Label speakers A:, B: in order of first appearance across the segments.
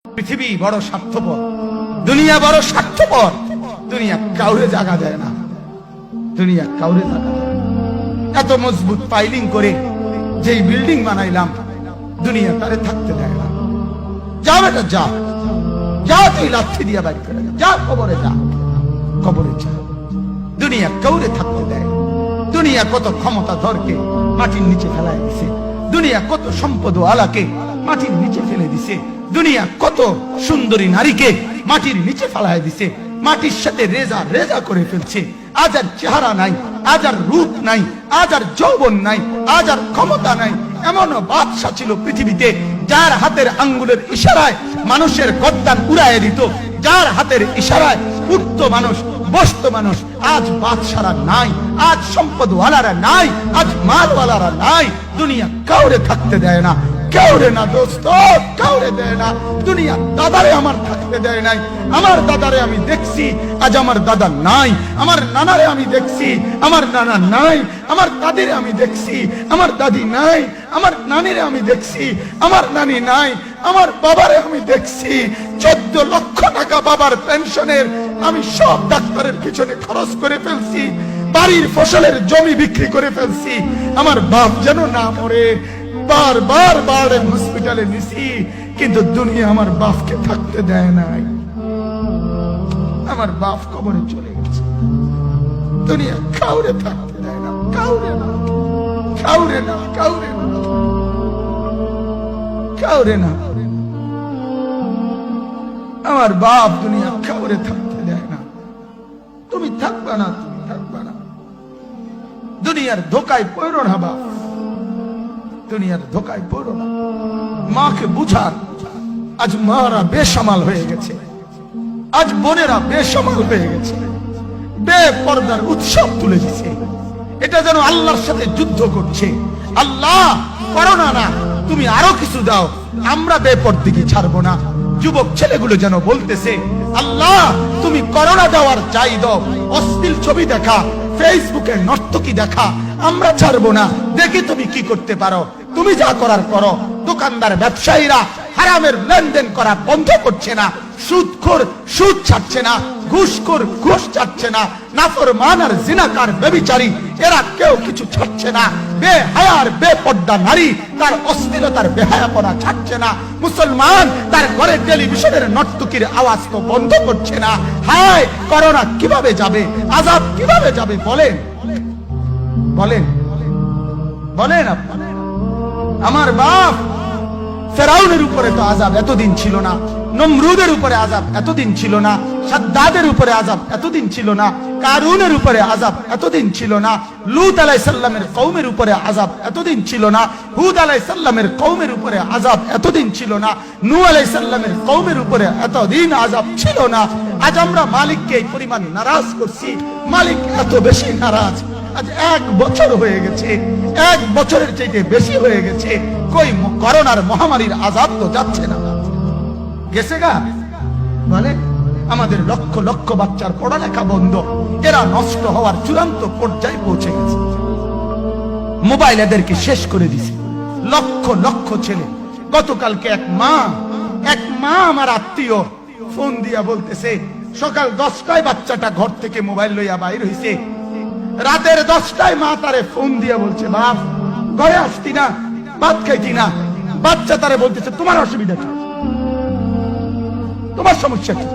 A: পৃথিবী বড় স্বার্থপর, দুনিয়া বড় স্বার্থপর। দুনিয়া কাউরে জায়গা দেয় না, দুনিয়া কাউরে জায়গা দেয় না। এত মজবুত পাইলিং করে যেই বিল্ডিং বানাইলাম, দুনিয়া তারে থাকতে দেয় না। যা বেটা যা, যা তুই লাথি দিয়া বাড়ি করে যা, কবরে যা, কবরে যা। দুনিয়া কাউরে থাকতে দেয়। দুনিয়া কত ক্ষমতাধরকে মাটির নিচে ফেলায় দিছে, দুনিয়া কত সম্পদ আলাকে মাটির নিচে ফেলে দিছে, দুনিয়া কত সুন্দরী নারীকে মাটির নিচে ফেলায় দিছে, মাটির সাথে রেজা রেজা করে ফেলছে। আজ আর চেহারা নাই, আজ আর রূপ নাই, আজ আর যৌবন নাই, আজ আর ক্ষমতা নাই। এমন বাদশা ছিল পৃথিবীতে যার হাতের আঙ্গুলের ইশারায় মানুষের গর্দান উড়াইয়ে দিত, যার হাতের ইশারায় উঠতো মানুষ, বসতো মানুষ। আজ বাদশারা নাই, আজ সম্পদওয়ালারা নাই, আজ মালওয়ালারা নাই। দুনিয়া কাউরে থাকতে দেয় না, কাউরে না দোস্ত, কাউরে দেয় না। দুনিয়া দাদারে আমার থাকতে দেয় নাই। আমার দাদারে আমি দেখছি, আজ আমার দাদা নাই। আমার নানারে আমি দেখছি, আমার নানা নাই। আমার দাদিরে আমি দেখছি, আমার দাদি নাই। আমার নানিরে আমি দেখছি, আমার নানি নাই। আমার বাবারে আমি দেখছি, 14 লক্ষ টাকা বাবার পেনশনের আমি সব ডাক্তারের পিছনে খরচ করে ফেলছি, বাড়ির ফসলের জমি বিক্রি করে ফেলছি। আমার বাপ যেন না মরে বারবার বারবার হসপিটালে নিছি, কিন্তু দুনিয়া আমার বাপকে থাকতে দেয় নাই। আমার বাপ কবরে চলে গেছে, দুনিয়া কাউরে থাকতে দেয় না, কাউরে না, কাউরে না, কাউরে না, কাউরে না। আমার বাপ দুনিয়া কাউরে থাকতে দেয় না। তুমি থাকবা না, তুমি থাকবা না। দুনিয়ার ধোকায় পড়ো না বাপ, দুনিয়ার ধোকায় পড়ো না। মাকে বুঝান, আজ মারা বেসামাল হয়ে গেছে, আজ বোনেরা বেসামাল হয়ে গেছে, বেপরদার উৎসব তুলে দিছে। এটা যেন আল্লাহর সাথে যুদ্ধ করছে। আল্লাহ করোনা না, তুমি আরো কিছু দাও, আমরা বেপরদিকে ছাড়বো না। যুবক ছেলেগুলো যেন বলতেছে, আল্লাহ তুমি করোনা দেওয়ার চাই দাও, অশ্লীল ছবি দেখা, ফেসবুকে নর্তকী দেখা, আমরা ছাড়বো না। দেখি তুমি কি করতে পারো, তুমি যা করার করো। দোকানদার ব্যবসায়ীরা হারামের লেনদেন করা বন্ধ করছে না, সুদখোর সুদ ছাড়ছে না, ঘুষখোর ঘুষ ছাড়ছে না, নাফরমান আর জিনাকার ব্যভিচারী এরা কেউ কিছু ছাড়ছে না। বেহায়ার বেপর্দা নারী তার অশ্লীলতার বেহায়াপনা ছাড়ছে না। মুসলমান তার ঘরে টেলিভিশনের নর্তকীর আওয়াজ তো বন্ধ করছে না। হায় করোনা কিভাবে যাবে, আযাব কিভাবে যাবে বলেন, বলেন, বলেন আপনি। আমার বাপ ফেরাউনের উপরে তো আযাব এতদিন ছিল না, নমরুদের উপরে আযাব এতদিন ছিল না, সাদ্দাদের উপরে আযাব এতদিন ছিল না, কারুনের উপরে আযাব এতদিন ছিল না, লূত আলাইহিস সালামের কওমের উপরে আযাব এতদিন ছিল না, হুদ আলাইহিস সালামের কওমের উপরে আযাব এতদিন ছিল না, নূহ আলাইহিস সালামের কওমের উপরে এতদিন আযাব ছিল না। আজ আমরা মালিককে এই পরিমাণ নারাজ করছি, মালিক এত বেশি নারাজ। আজ 1 বছর হয়ে গেছে, 1 বছরের চাইতে বেশি হয়ে গেছে, কই করোনার মহামারীর আযাব তো যাচ্ছে না, গেছে গা বলে। আমাদের লক্ষ লক্ষ বাচ্চার পড়ালেখা বন্ধ, এরা নষ্ট হওয়ার চূড়ান্ত পর্যায়ে পৌঁছে গেছে। মোবাইল এদেরকে শেষ করে দিছে, লক্ষ লক্ষ ছেলে। গতকালকে এক মা আমার আত্মীয় ফোন দিয়া বলতেছে, সকাল 10টায় বাচ্চাটা ঘর থেকে মোবাইল লইয়া বাইর হইছে, রাতের 10টায় মা তারে ফোন দিয়া বলছে, বাপ ঘরে আসতি না, ভাত খাইতি না। বাচ্চা তারে বলতেছে, তোমার অসুবিধা কি, তোমার সমস্যা কি?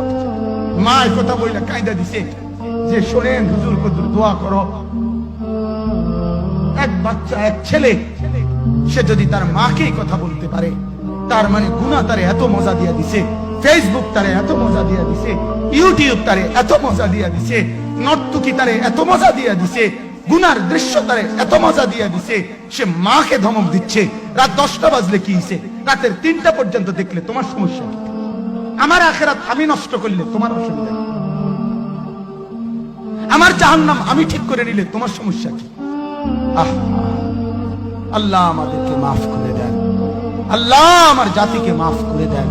A: মা এই কথা বইলা কায়দা দিছে যে, শোনেন হুজুর কদুর দোয়া করো। এক বাচ্চা, এক ছেলে, সে যদি তার মাকে কথা বলতে পারে, তার মানে গুনাহ তারে এত মজা দিয়া দিছে, ফেসবুক তারে এত মজা দিয়া দিছে, ইউটিউব তারে এত মজা দিয়া দিছে, নর্তকী তারে এত মজা দিয়া দিছে, গুনার দৃশ্য তারে এত মজা দিয়া দিছে, সে মাকে ধমক দিচ্ছে। রাত 10টা বাজলে কি হইছে, রাতের 3টা পর্যন্ত দেখলে তোমার সমস্যা কি? আমার আখিরাত আমি নষ্ট করলে তোমার অসুবিধা কি? আমার জাহান্নাম আমি ঠিক করে নিলে তোমার সমস্যা কি? আল্লাহ আমাদেরকে মাফ করে দেন, আল্লাহ আমার জাতিকে মাফ করে দেন।